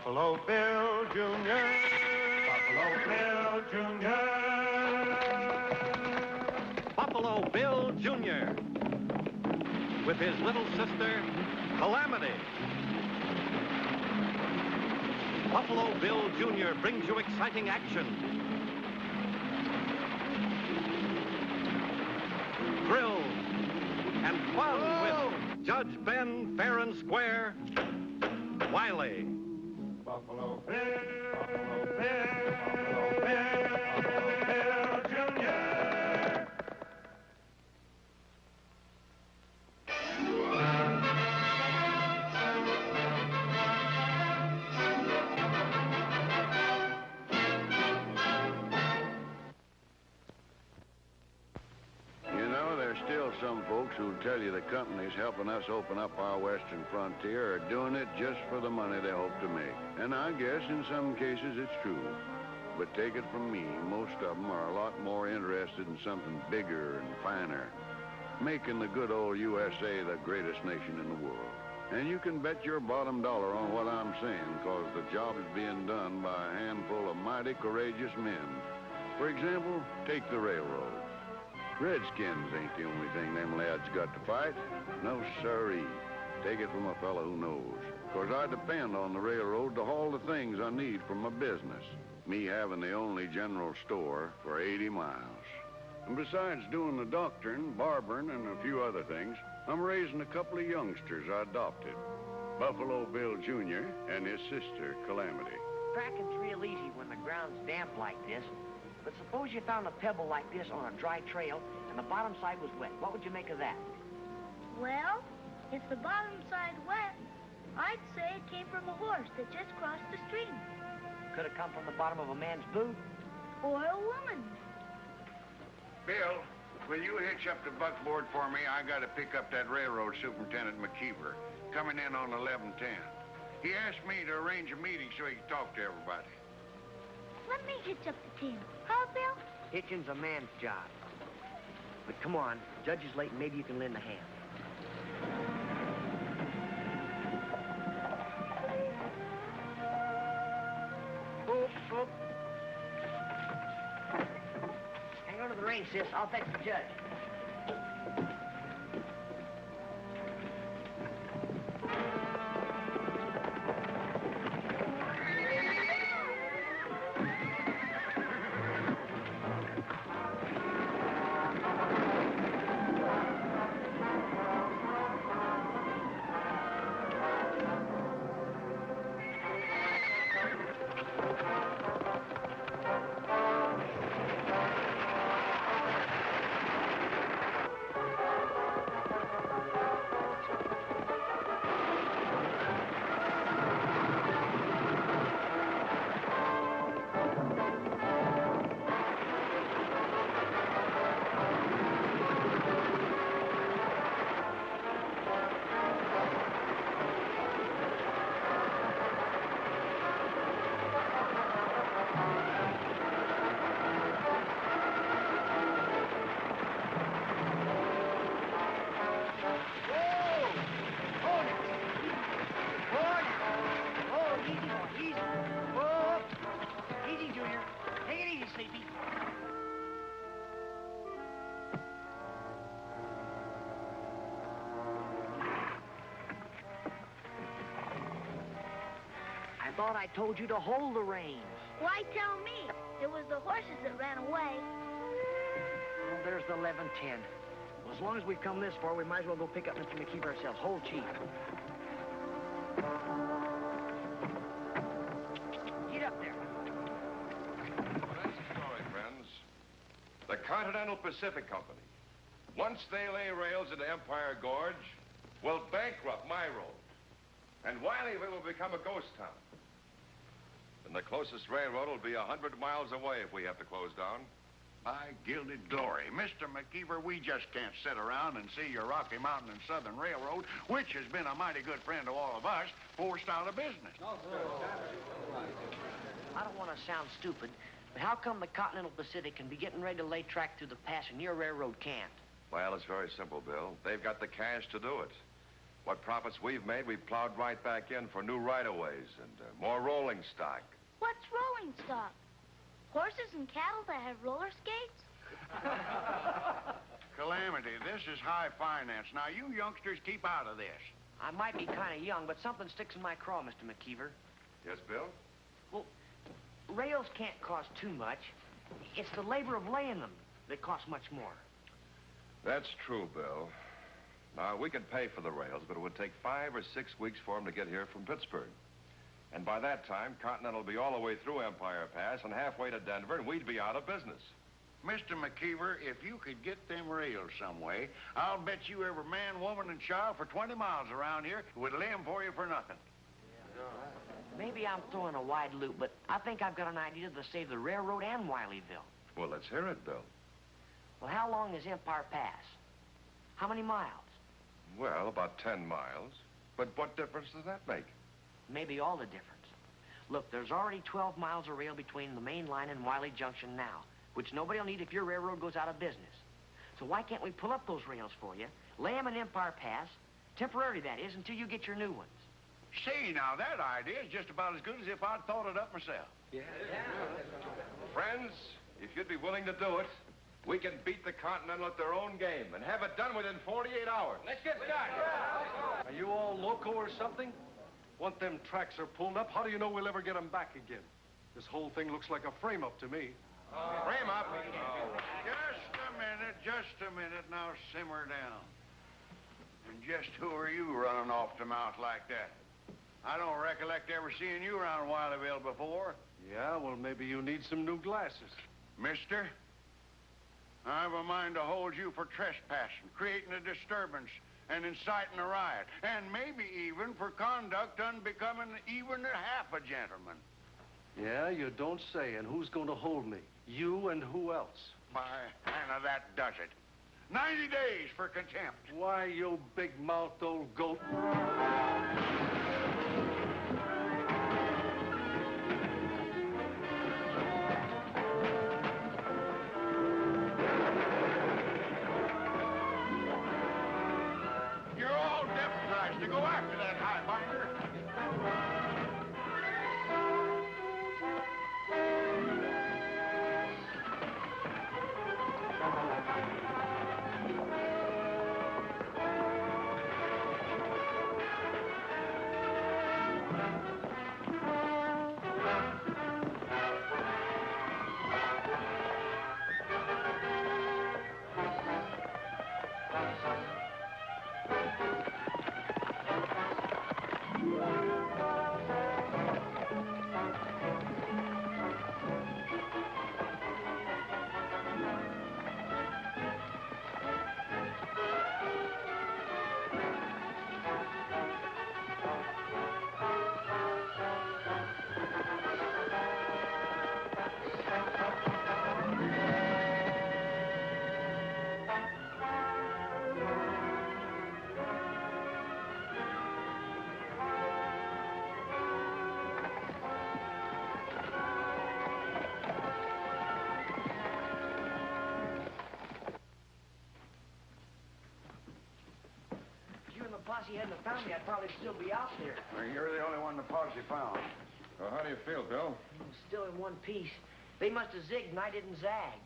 Buffalo Bill Jr. Buffalo Bill Jr. Buffalo Bill Jr. with his little sister, Calamity. Buffalo Bill Jr. brings you exciting action, thrills, and fun with Judge Ben, fair and square, Wiley. Buffalo Bill, Buffalo Bill, Buffalo Bill, Buffalo Bill Jr. Some folks who'll tell you the companies helping us open up our western frontier are doing it just for the money they hope to make. And I guess in some cases it's true. But take it from me, most of them are a lot more interested in something bigger and finer, making the good old USA the greatest nation in the world. And you can bet your bottom dollar on what I'm saying, because the job is being done by a handful of mighty courageous men. For example, take the railroad. Redskins ain't the only thing them lads got to fight. No, sirree. Take it from a fellow who knows. Because I depend on the railroad to haul the things I need for my business. Me having the only general store for 80 miles. And besides doing the doctoring, barbering, and a few other things, I'm raising a couple of youngsters I adopted. Buffalo Bill Jr. and his sister, Calamity. Tracking's real easy when the ground's damp like this. But suppose you found a pebble like this on a dry trail and the bottom side was wet. What would you make of that? Well, if the bottom side wet, I'd say it came from a horse that just crossed the stream. Could have come from the bottom of a man's boot. Or a woman. Bill, will you hitch up the buckboard for me? I got to pick up that railroad superintendent McKeever coming in on 11:10. He asked me to arrange a meeting so he could talk to everybody. Let me hitch up the team. Huh, Bill? Hitching's a man's job. But come on, Judge is late and maybe you can lend a hand. Oh, oh. Hang on to the reins, sis. I'll fetch the judge. I thought I told you to hold the reins. Why tell me? It was the horses that ran away. Well, there's the 11:10. Well, as long as we've come this far, we might as well go pick up Mr. McKeever ourselves. Hold, Chief. Get up there. That's the story, friends. The Continental Pacific Company, once they lay rails into Empire Gorge, will bankrupt my road. And Wileyville will become a ghost town. And the closest railroad will be 100 miles away if we have to close down. By gilded glory. Mr. McKeever, we just can't sit around and see your Rocky Mountain and Southern Railroad, which has been a mighty good friend to all of us, forced out of business. I don't want to sound stupid, but how come the Continental Pacific can be getting ready to lay track through the pass and your railroad can't? Well, it's very simple, Bill. They've got the cash to do it. What profits we've made, we plowed right back in for new right-of-ways and more rolling stock. What's rolling stock? Horses and cattle that have roller skates? Calamity, this is high finance. Now, you youngsters keep out of this. I might be kind of young, but something sticks in my craw, Mr. McKeever. Yes, Bill? Well, rails can't cost too much. It's the labor of laying them that costs much more. That's true, Bill. Now, we could pay for the rails, but it would take 5 or 6 weeks for them to get here from Pittsburgh. And by that time, Continental will be all the way through Empire Pass and halfway to Denver, and we'd be out of business. Mr. McKeever, if you could get them rails some way, I'll bet you every man, woman, and child for 20 miles around here would lay them for you for nothing. Maybe I'm throwing a wide loop, but I think I've got an idea to save the railroad and Wileyville. Well, let's hear it, Bill. Well, how long is Empire Pass? How many miles? Well, about 10 miles. But what difference does that make? Maybe all the difference. Look, there's already 12 miles of rail between the main line and Wiley Junction now, which nobody will need if your railroad goes out of business. So why can't we pull up those rails for you, lay them in Empire Pass, temporarily that is, until you get your new ones? See, now, that idea is just about as good as if I'd thought it up myself. Friends, if you'd be willing to do it, we can beat the Continental at their own game and have it done within 48 hours. Let's get started. Are you all loco or something? Once them tracks are pulled up, how do you know we'll ever get them back again? This whole thing looks like a frame-up to me. Frame up. Just a minute. Now simmer down. And just who are you running off the mouth like that? I don't recollect ever seeing you around Wileyville before. Yeah, well, maybe you need some new glasses. Mister, I've a mind to hold you for trespassing, creating a disturbance, and inciting a riot, and maybe even for conduct unbecoming even half a gentleman. Yeah, you don't say. And who's going to hold me? You and who else? By Hannah, that does it. 90 days for contempt. Why, you big-mouthed old goat. You're all deputized to go after that highbinder. Posse hadn't found me, I'd probably still be out there. Well, you're the only one the posse found. Well, how do you feel, Bill? Still in one piece. They must have zigged and I didn't zag.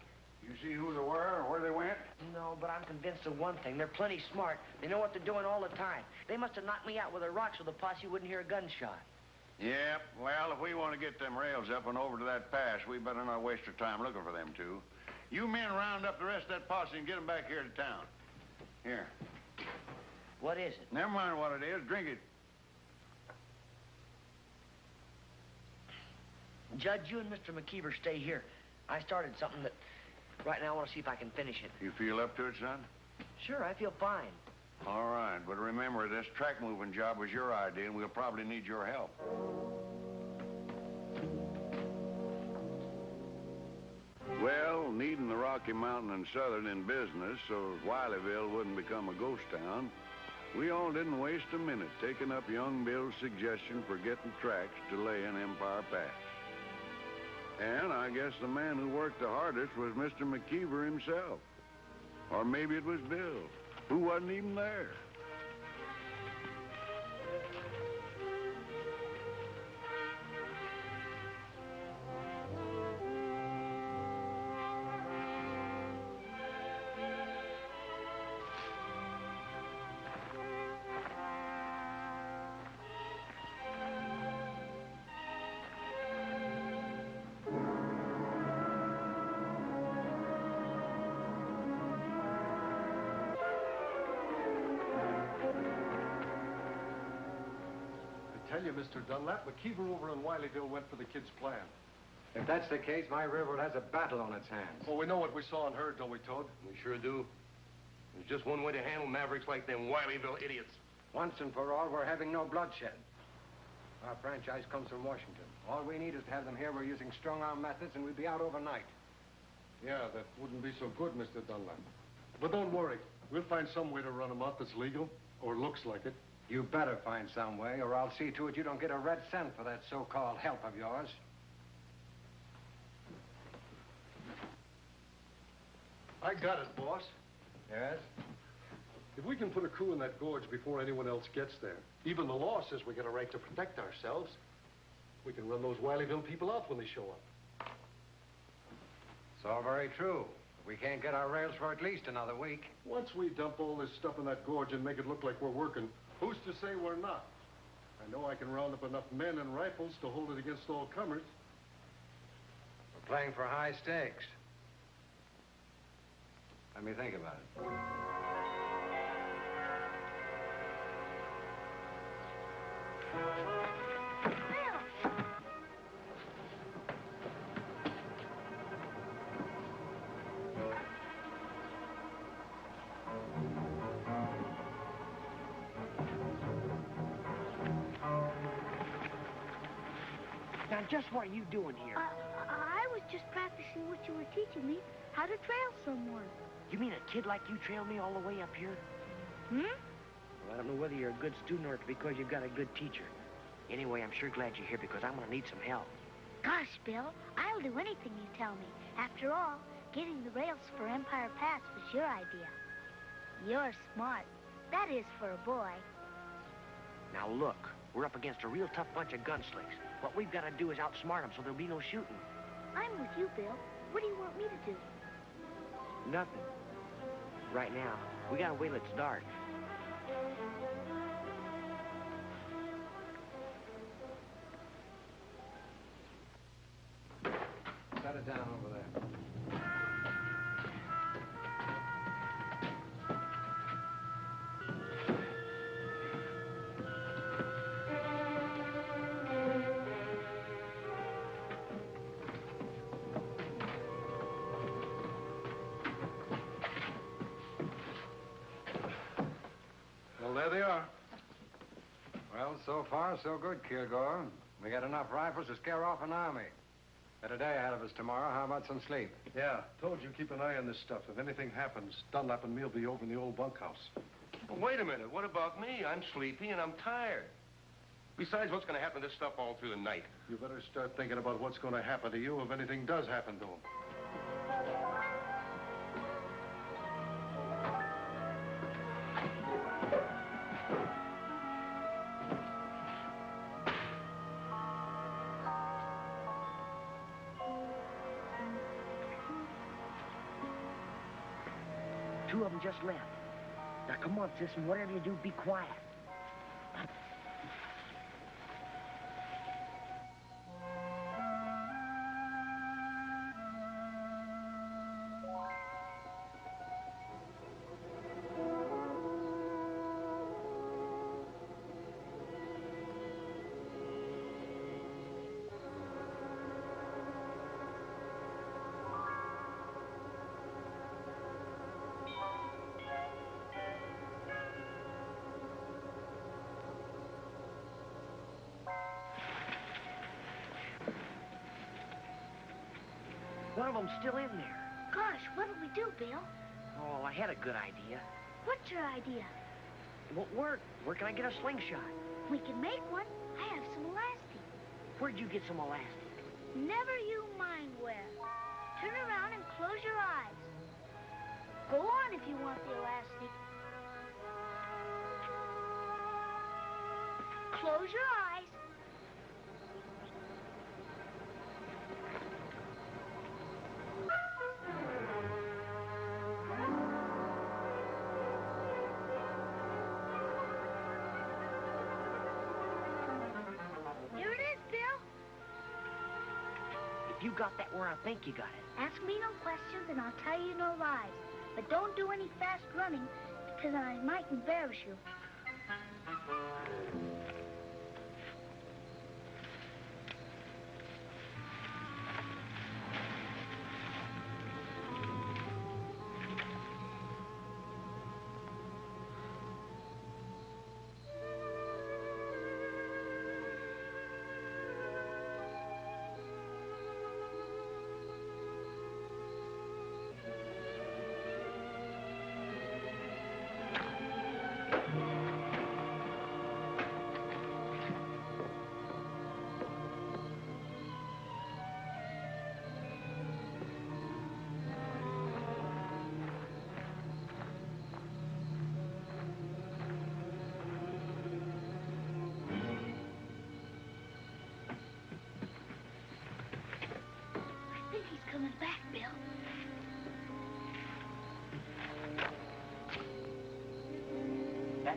You see who they were or where they went? No, but I'm convinced of one thing. They're plenty smart. They know what they're doing all the time. They must have knocked me out with their rocks so the posse wouldn't hear a gunshot. Yeah, well, if we want to get them rails up and over to that pass, we better not waste our time looking for them two. You men round up the rest of that posse and get them back here to town. Here. What is it? Never mind what it is. Drink it. Judge, you and Mr. McKeever stay here. I started something that right now I want to see if I can finish it. You feel up to it, son? Sure, I feel fine. All right, but remember, this track moving job was your idea, and we'll probably need your help. Well, needing the Rocky Mountain and Southern in business so Wileyville wouldn't become a ghost town, we all didn't waste a minute taking up young Bill's suggestion for getting tracks to lay in Empire Pass. And I guess the man who worked the hardest was Mr. McKeever himself. Or maybe it was Bill, who wasn't even there. tell you, Mr. Dunlap, McKeever over in Wileyville went for the kid's plan. If that's the case, my railroad has a battle on its hands. Well, we know what we saw and heard, don't we, Toad? We sure do. There's just one way to handle mavericks like them Wileyville idiots. Once and for all, we're having no bloodshed. Our franchise comes from Washington. All we need is to have them here. We're using strong-arm methods, and we'd be out overnight. Yeah, that wouldn't be so good, Mr. Dunlap. But don't worry. We'll find some way to run them out that's legal, or looks like it. You better find some way, or I'll see to it you don't get a red cent for that so-called help of yours. I got it, boss. Yes? If we can put a crew in that gorge before anyone else gets there, even the law says we got a right to protect ourselves. We can run those Wileyville people out when they show up. It's all very true. We can't get our rails for at least another week. Once we dump all this stuff in that gorge and make it look like we're working, who's to say we're not? I know I can round up enough men and rifles to hold it against all comers. We're playing for high stakes. Let me think about it. Now, just what are you doing here? I was just practicing what you were teaching me, how to trail someone. You mean a kid like you trailed me all the way up here? Hmm? Well, I don't know whether you're a good student or it's because you've got a good teacher. Anyway, I'm sure glad you're here because I'm going to need some help. Gosh, Bill, I'll do anything you tell me. After all, getting the rails for Empire Pass was your idea. You're smart. That is for a boy. Now, look, we're up against a real tough bunch of gunslicks. What we've got to do is outsmart them so there'll be no shooting. I'm with you, Bill. What do you want me to do? Nothing. Right now, we got to wait till it's dark. Set it down over there. Well, there they are. Well, so far, so good, Kilgore. We got enough rifles to scare off an army. Got a day ahead of us tomorrow. How about some sleep? Yeah, told you keep an eye on this stuff. If anything happens, Dunlap and me'll be over in the old bunkhouse. Well, wait a minute. What about me? I'm sleepy and I'm tired. Besides, what's going to happen to this stuff all through the night? You better start thinking about what's going to happen to you if anything does happen to him. Two of them just left. Now, come on, sis, and whatever you do, be quiet. One of them's still in there. Gosh, what'll we do, Bill? Oh, I had a good idea. What's your idea? It won't work. Where can I get a slingshot? We can make one. I have some elastic. Where'd you get some elastic? Never you mind where. Turn around and close your eyes. Go on if you want the elastic. Close your eyes. Here it is, Bill. If you got that where I think you got it. Ask me no questions and I'll tell you no lies. But don't do any fast running because I might embarrass you.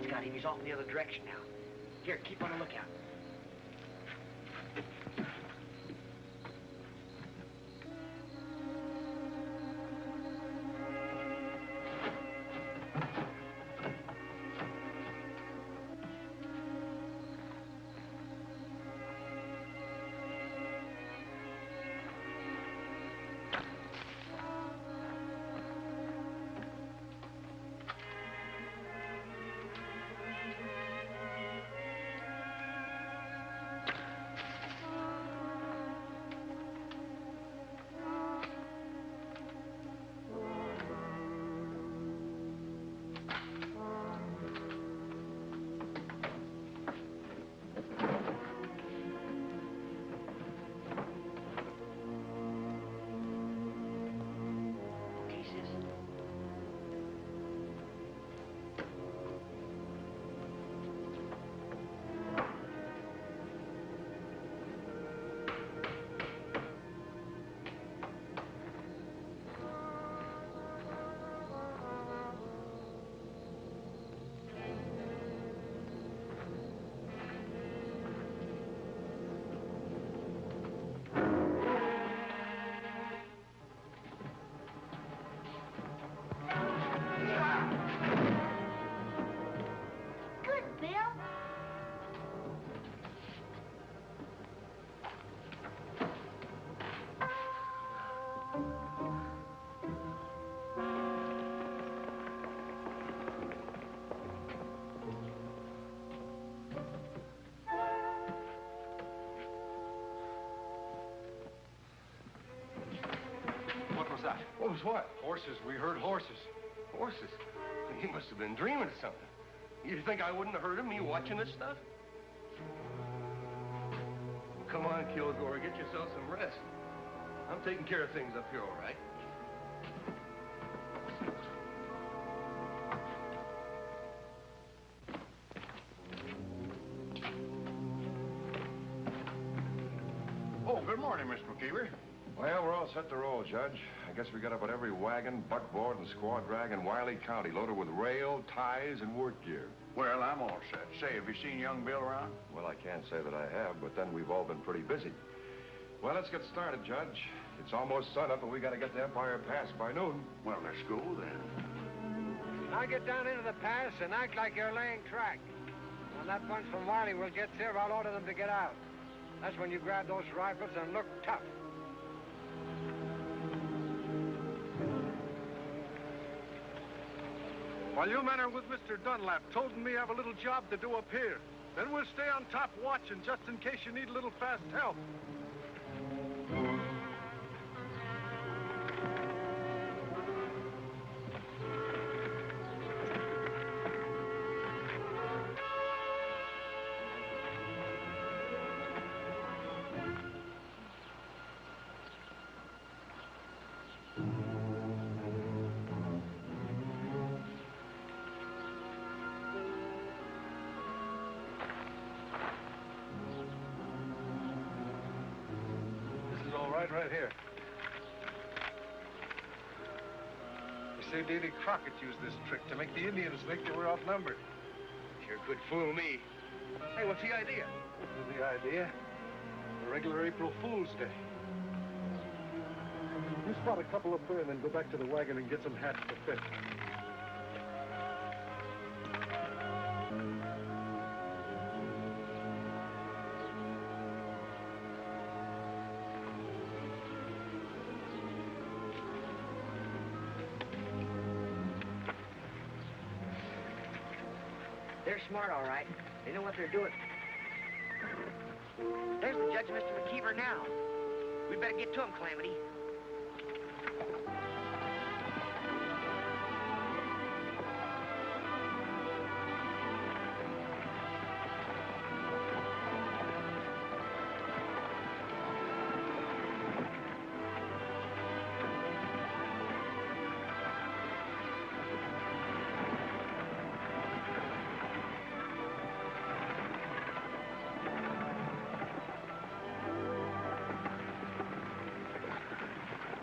That's got him. He's off in the other direction now. Here, keep on the lookout. What was what? Horses. We heard horses. Horses? He must have been dreaming of something. You think I wouldn't have heard him, me watching this stuff? Come on, Kilgore, get yourself some rest. I'm taking care of things up here, all right? Oh, good morning, Mr. McKeever. Well, we're all set to roll, Judge. I guess we got about every wagon, buckboard, and squaw drag in Wiley County loaded with rail, ties, and work gear. Well, I'm all set. Say, have you seen young Bill around? Well, I can't say that I have, but then we've all been pretty busy. Well, let's get started, Judge. It's almost sunup, and we got to get to Empire Pass by noon. Well, let's go then. Now get down into the pass and act like you're laying track. When that bunch from Wileyville gets here, I'll order them to get out. That's when you grab those rifles and look tough. While you men are with Mr. Dunlap, Toad and me have a little job to do up here. Then we'll stay on top watching just in case you need a little fast help. Right here. You say Davy Crockett used this trick to make the Indians think they were outnumbered. Sure could fool me. Hey, what's the idea? What is the idea? A regular April Fool's Day. You spot a couple up there and then go back to the wagon and get some hats to fit. They're smart, all right. They know what they're doing. There's the judge, Mr. McKeever, now. We better get to him, Calamity.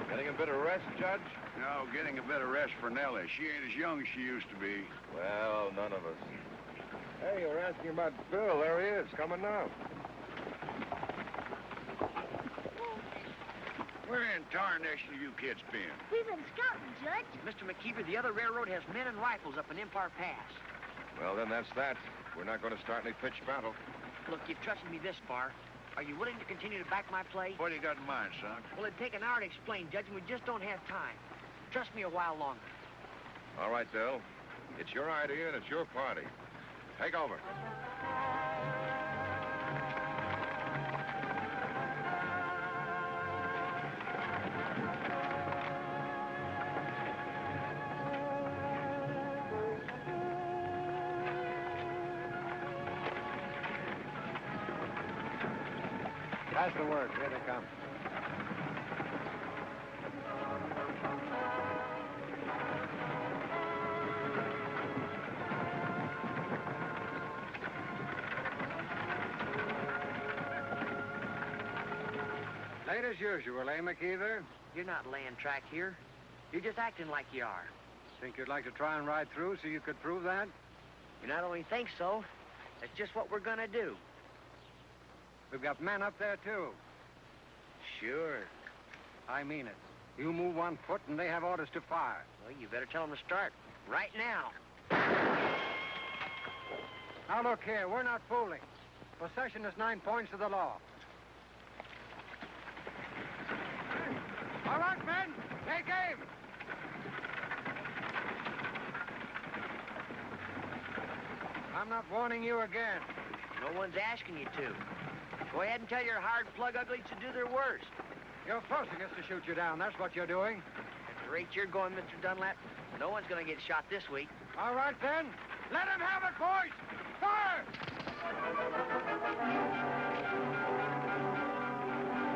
Getting a bit of rest, Judge? No, getting a bit of rest for Nellie. She ain't as young as she used to be. Well, none of us. Hey, you were asking about Bill. There he is, coming now. Where in tarnation have you kids been? We've been scouting, Judge. Mr. McKeever, the other railroad has men and rifles up in Empire Pass. Well, then that's that. We're not going to start any pitched battle. Look, you've trusted me this far. Are you willing to continue to back my play? What do you got in mind, son? Well, it'd take an hour to explain, Judge, and we just don't have time. Trust me a while longer. All right, Bill. It's your idea and it's your party. Take over. That's the word. Here they come. Late as usual, eh, McKeever? You're not laying track here. You're just acting like you are. Think you'd like to try and ride through so you could prove that? You not only think so, that's just what we're gonna do. We've got men up there, too. Sure. I mean it. You move 1 foot and they have orders to fire. Well, you better tell them to start right now. Now, look here. We're not fooling. Possession is 9 points of the law. All right, men. Take aim. I'm not warning you again. No one's asking you to. Go ahead and tell your hard plug uglies to do their worst. You're forcing us to shoot you down. That's what you're doing. At the rate you're going, Mr. Dunlap, no one's gonna get shot this week. All right, then. Let him have it, boys. Fire!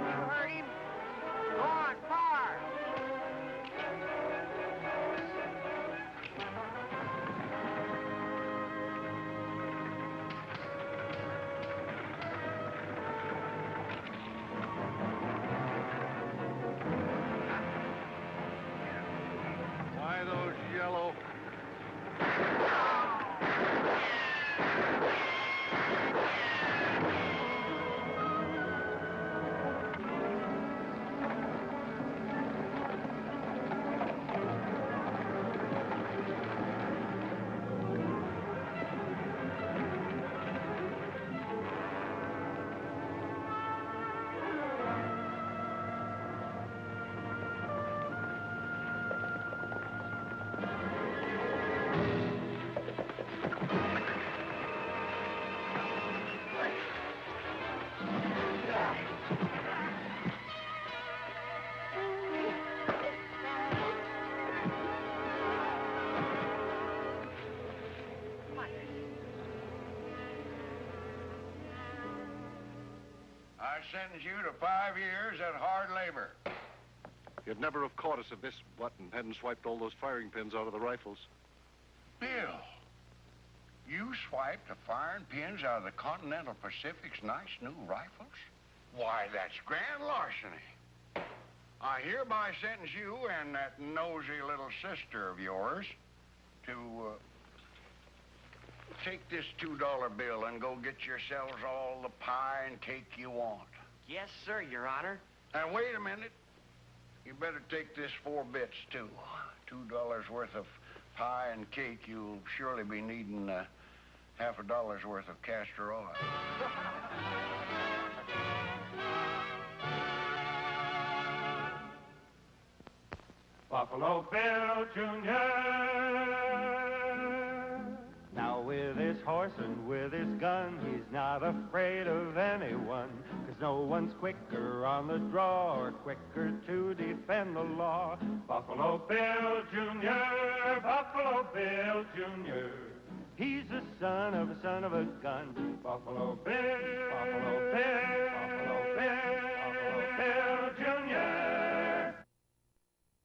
You heard him? Go on, fire! Why those yellow... I sentence you to 5 years at hard labor. You'd never have caught us if Miss Button hadn't swiped all those firing pins out of the rifles. Bill, you swiped the firing pins out of the Continental Pacific's nice new rifles? Why, that's grand larceny. I hereby sentence you and that nosy little sister of yours to take this $2 bill and go get yourselves all the pie and cake you want. Yes, sir, Your Honor. And wait a minute. You better take this 4 bits, too. $2 worth of pie and cake. You'll surely be needing half a dollar's worth of castor oil. Buffalo Bill Jr. Now with his horse and with his gun, he's not afraid of anyone, 'cause no one's quicker on the draw or quicker to defend the law. Buffalo Bill Jr., Buffalo Bill Jr. He's the son of a gun. Buffalo Bill, Buffalo Bill.